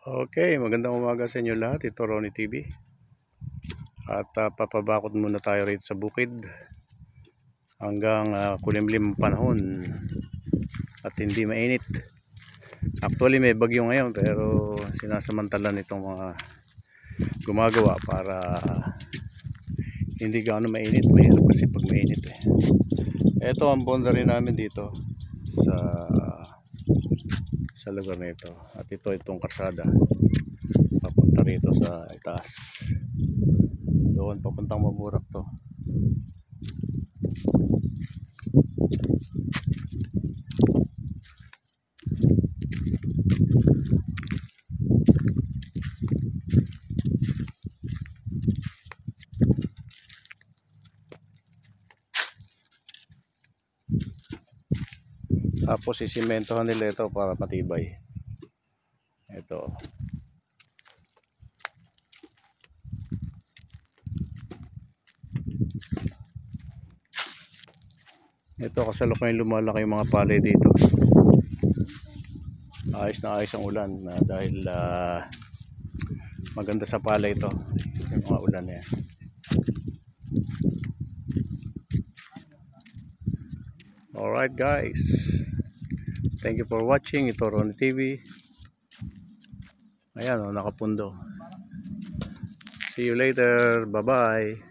Okay, magandang umaga sa inyo lahat. Ito Ronnie TV. At papabakod muna tayo rito sa bukid hanggang kulimlim ang panahon at hindi mainit. Actually may bagyo ngayon pero sinasamantalan itong mga gumagawa para hindi gaano mainit. Mahirap kasi pag mainit eh. Ito ang boundary namin dito sa lugar nito, at itong kalsada papunta rito sa itaas, doon papuntang Maburak to. Tapos isimentohan nila ito para matibay. Ito kasalukuyan lumalaki yung mga palay dito. Ayos na ayos ang ulan dahil maganda sa palay ito yung mga ulan na yan. Alright guys, thank you for watching. Ito Ronnie TV. Ayan, nakapundo. See you later, bye bye.